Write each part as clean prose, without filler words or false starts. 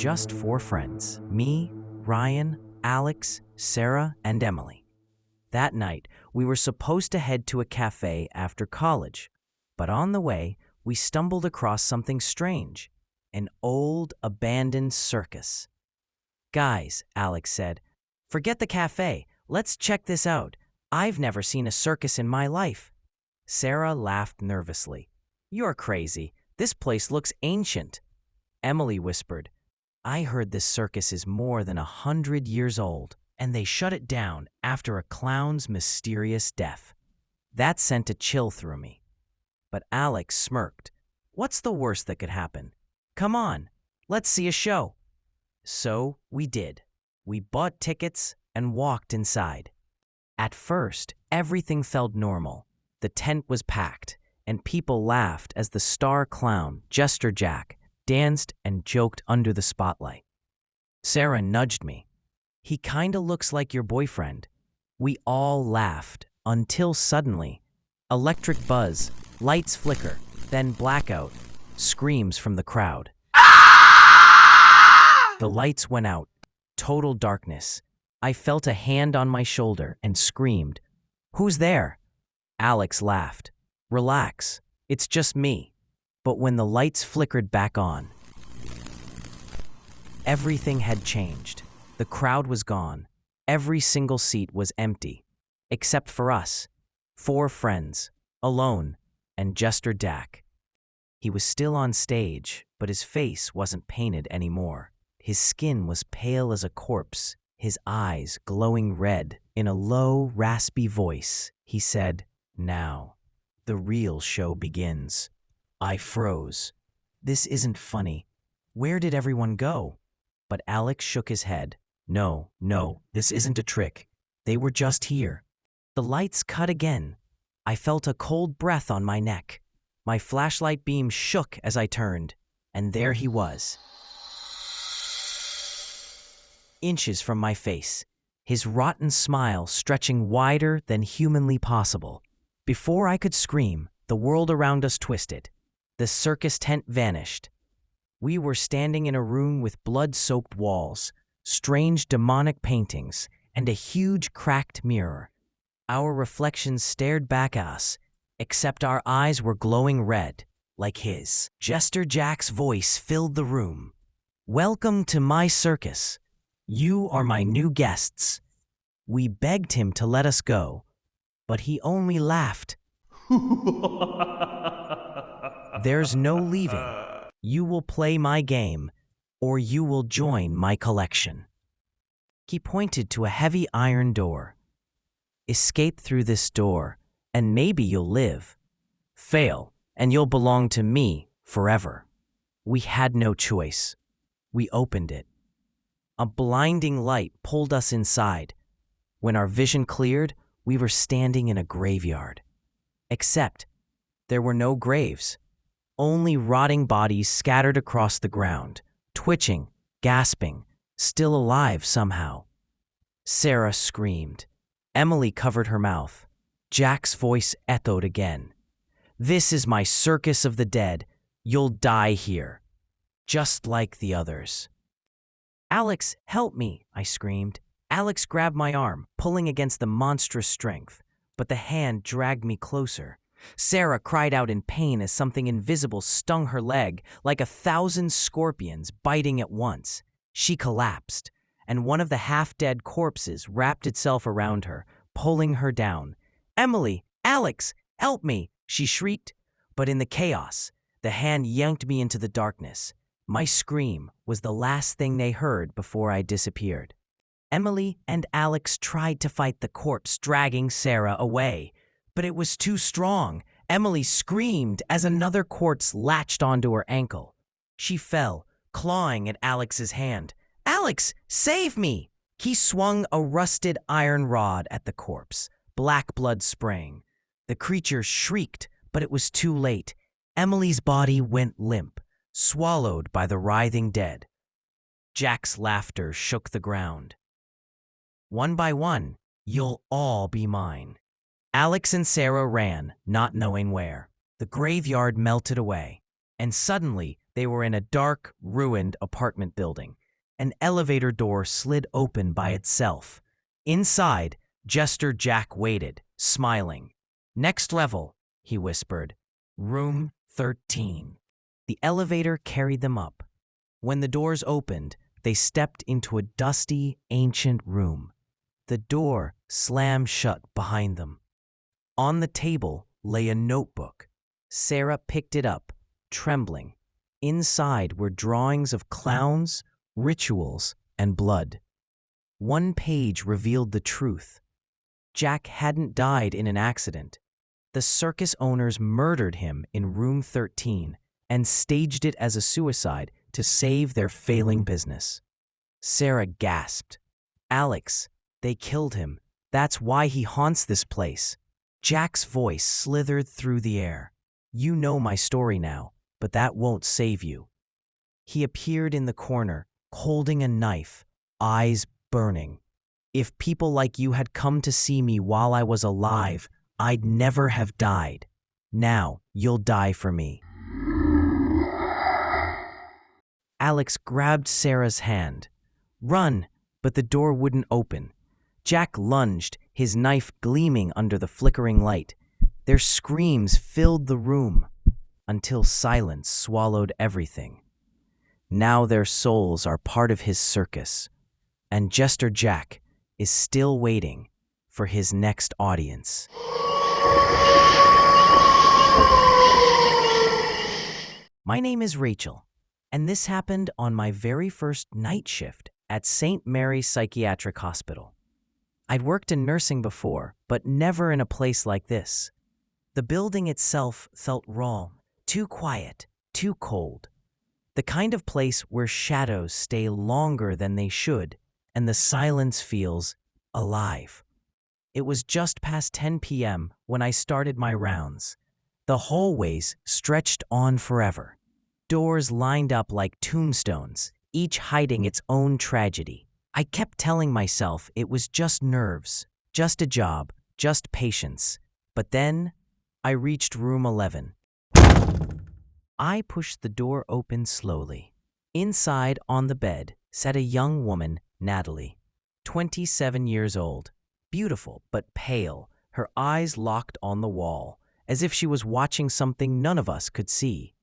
just four friends: me, Ryan, Alex, Sarah, and Emily. That night, we were supposed to head to a cafe after college, but on the way, we stumbled across something strange: an old, abandoned circus. "Guys," Alex said, "forget the cafe. Let's check this out. I've never seen a circus in my life." Sarah laughed nervously. "You're crazy. This place looks ancient." Emily whispered, "I heard this circus is more than 100 years old, and they shut it down after a clown's mysterious death." That sent a chill through me. But Alex smirked. "What's the worst that could happen? Come on, let's see a show." So we did. We bought tickets and walked inside. At first, everything felt normal. The tent was packed, and people laughed as the star clown, Jester Jack, danced and joked under the spotlight. Sarah nudged me. "He kinda looks like your boyfriend." We all laughed until suddenly, electric buzz, lights flicker, then blackout, screams from the crowd. The lights went out, total darkness. I felt a hand on my shoulder and screamed, "Who's there?" Alex laughed. "Relax, it's just me." But when the lights flickered back on, everything had changed. The crowd was gone. Every single seat was empty, except for us, four friends, alone, and Jester Jack. He was still on stage, but his face wasn't painted anymore. His skin was pale as a corpse, his eyes glowing red. In a low, raspy voice, he said, "Now, the real show begins." I froze. "This isn't funny. Where did everyone go?" But Alex shook his head. No, this isn't a trick. They were just here." The lights cut again. I felt a cold breath on my neck. My flashlight beam shook as I turned, and there he was, inches from my face, his rotten smile stretching wider than humanly possible. Before I could scream, the world around us twisted. The circus tent vanished. We were standing in a room with blood-soaked walls, strange demonic paintings, and a huge cracked mirror. Our reflections stared back at us, except our eyes were glowing red, like his. Jester Jack's voice filled the room. "Welcome to my circus. You are my new guests." We begged him to let us go, but he only laughed. "There's no leaving. You will play my game, or you will join my collection." He pointed to a heavy iron door. "Escape through this door, and maybe you'll live. Fail, and you'll belong to me forever." We had no choice. We opened it. A blinding light pulled us inside. When our vision cleared, we were standing in a graveyard. Except there were no graves, only rotting bodies scattered across the ground, twitching, gasping, still alive somehow. Sarah screamed. Emily covered her mouth. Jack's voice echoed again. "This is my circus of the dead. You'll die here, just like the others." "Alex, help me," I screamed. Alex grabbed my arm, pulling against the monstrous strength, but the hand dragged me closer. Sarah cried out in pain as something invisible stung her leg, like 1,000 scorpions biting at once. She collapsed, and one of the half-dead corpses wrapped itself around her, pulling her down. "Emily, Alex, help me," she shrieked. But in the chaos, the hand yanked me into the darkness. My scream was the last thing they heard before I disappeared. Emily and Alex tried to fight the corpse dragging Sarah away, but it was too strong. Emily screamed as another corpse latched onto her ankle. She fell, clawing at Alex's hand. "Alex, save me!" He swung a rusted iron rod at the corpse, black blood spraying. The creature shrieked, but it was too late. Emily's body went limp, swallowed by the writhing dead. Jack's laughter shook the ground. "One by one, you'll all be mine." Alex and Sarah ran, not knowing where. The graveyard melted away, and suddenly They were in a dark, ruined apartment building. An elevator door slid open by itself. Inside, Jester Jack waited, smiling. "Next level," he whispered. "Room 13. The elevator carried them up. When the doors opened, they stepped into a dusty, ancient room. The door slammed shut behind them. On the table lay a notebook. Sarah picked it up, trembling. Inside were drawings of clowns, rituals, and blood. One page revealed the truth. Jack hadn't died in an accident. The circus owners murdered him in room 13 and staged it as a suicide to save their failing business. Sarah gasped. "Alex, they killed him. That's why he haunts this place." Jack's voice slithered through the air. "You know my story now, but that won't save you." He appeared in the corner, holding a knife, eyes burning. "If people like you had come to see me while I was alive, I'd never have died. Now you'll die for me." Alex grabbed Sarah's hand. "Run!" But the door wouldn't open. Jack lunged, his knife gleaming under the flickering light. Their screams filled the room until silence swallowed everything. Now their souls are part of his circus, and Jester Jack is still waiting for his next audience. My name is Rachel, and this happened on my very first night shift at St. Mary's Psychiatric Hospital. I'd worked in nursing before, but never in a place like this. The building itself felt raw, too quiet, too cold. The kind of place where shadows stay longer than they should, and the silence feels alive. It was just past 10 p.m. when I started my rounds. The hallways stretched on forever. Doors lined up like tombstones, each hiding its own tragedy. I kept telling myself it was just nerves, just a job, just patience. But then I reached room 11. I pushed the door open slowly. Inside, on the bed, sat a young woman, Natalie, 27 years old, beautiful but pale, her eyes locked on the wall, as if she was watching something none of us could see.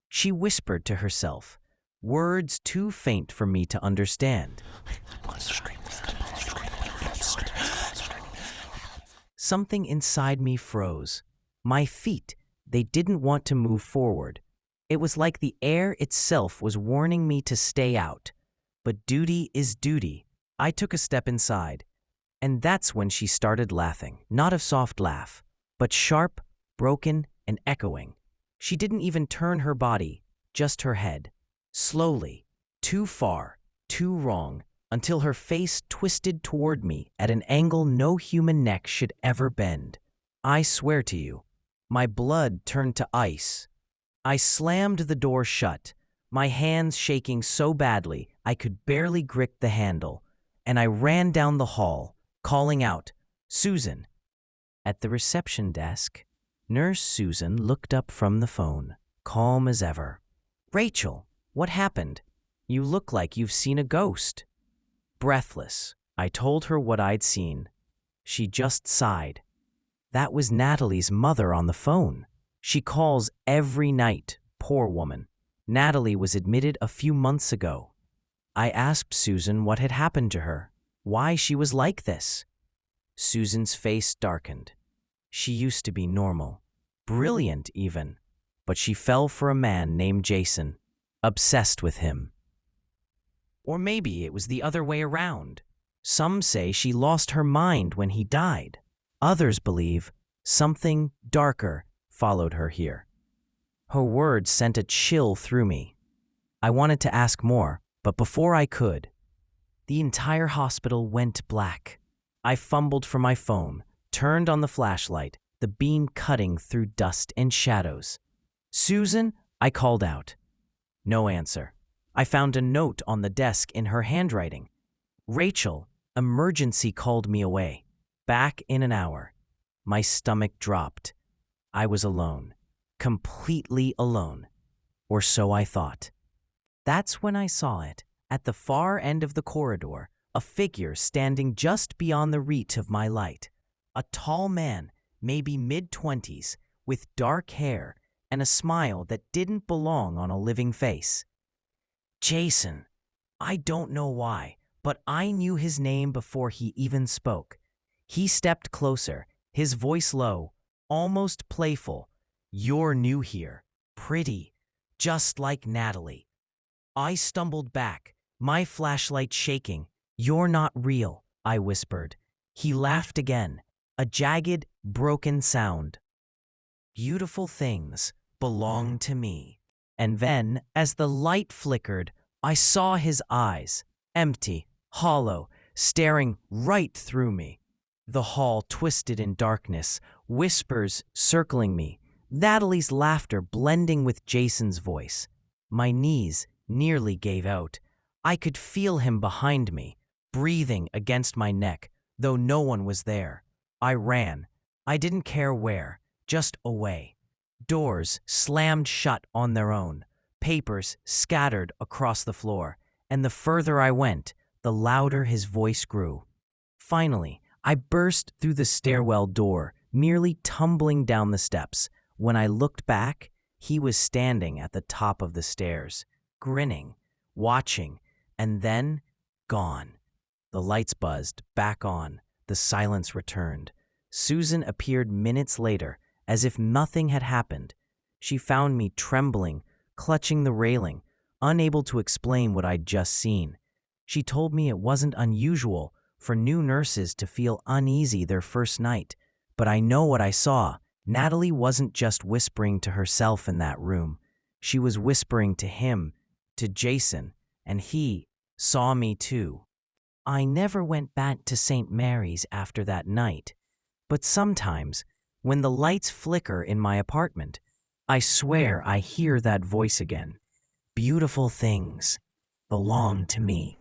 She whispered to herself, words too faint for me to understand. Something inside me froze. My feet, they didn't want to move forward. It was like the air itself was warning me to stay out. But duty is duty. I took a step inside. And that's when she started laughing. Not a soft laugh, but sharp, broken, and echoing. She didn't even turn her body, just her head. Slowly, too far, too wrong, until her face twisted toward me at an angle no human neck should ever bend. I swear to you, my blood turned to ice. I slammed the door shut, my hands shaking so badly I could barely grip the handle, and I ran down the hall, calling out, "Susan." At the reception desk, Nurse Susan looked up from the phone, calm as ever. "Rachel, what happened? You look like you've seen a ghost." Breathless, I told her what I'd seen. She just sighed. That was Natalie's mother on the phone. She calls every night, poor woman. Natalie was admitted a few months ago. I asked Susan what had happened to her, why she was like this. Susan's face darkened. She used to be normal, brilliant even, but she fell for a man named Jason, obsessed with him. Or maybe it was the other way around. Some say she lost her mind when he died. Others believe something darker followed her here. Her words sent a chill through me. I wanted to ask more, but before I could, the entire hospital went black. I fumbled for my phone, turned on the flashlight, the beam cutting through dust and shadows. "Susan," I called out. No answer. I found a note on the desk in her handwriting. "Rachel, emergency called me away. Back in an hour." My stomach dropped. I was alone. Completely alone. or so I thought. That's when I saw it, at the far end of the corridor, a figure standing just beyond the reach of my light. A tall man, maybe mid-20s, with dark hair and a smile that didn't belong on a living face. Jason. I don't know why, but I knew his name before he even spoke. He stepped closer, his voice low, almost playful. You're new here, pretty, just like Natalie. I stumbled back, my flashlight shaking. You're not real, I whispered. He laughed again, a jagged, broken sound. Beautiful things belong to me. And then, as the light flickered, I saw his eyes, empty, hollow, staring right through me. The hall twisted in darkness, whispers circling me, Natalie's laughter blending with Jason's voice. My knees nearly gave out. I could feel him behind me, breathing against my neck, though no one was there. I ran. I didn't care where, just away. Doors slammed shut on their own, papers scattered across the floor, and the further I went, the louder his voice grew. Finally, I burst through the stairwell door, nearly tumbling down the steps. When I looked back, he was standing at the top of the stairs, grinning, watching, and then gone. The lights buzzed back on, the silence returned. Susan appeared minutes later, as if nothing had happened. She found me trembling, clutching the railing, unable to explain what I'd just seen. She told me it wasn't unusual for new nurses to feel uneasy their first night, but I know what I saw. Natalie wasn't just whispering to herself in that room. She was whispering to him, to Jason, and he saw me too. I never went back to St. Mary's after that night, but sometimes, when the lights flicker in my apartment, I swear I hear that voice again. Beautiful things belong to me.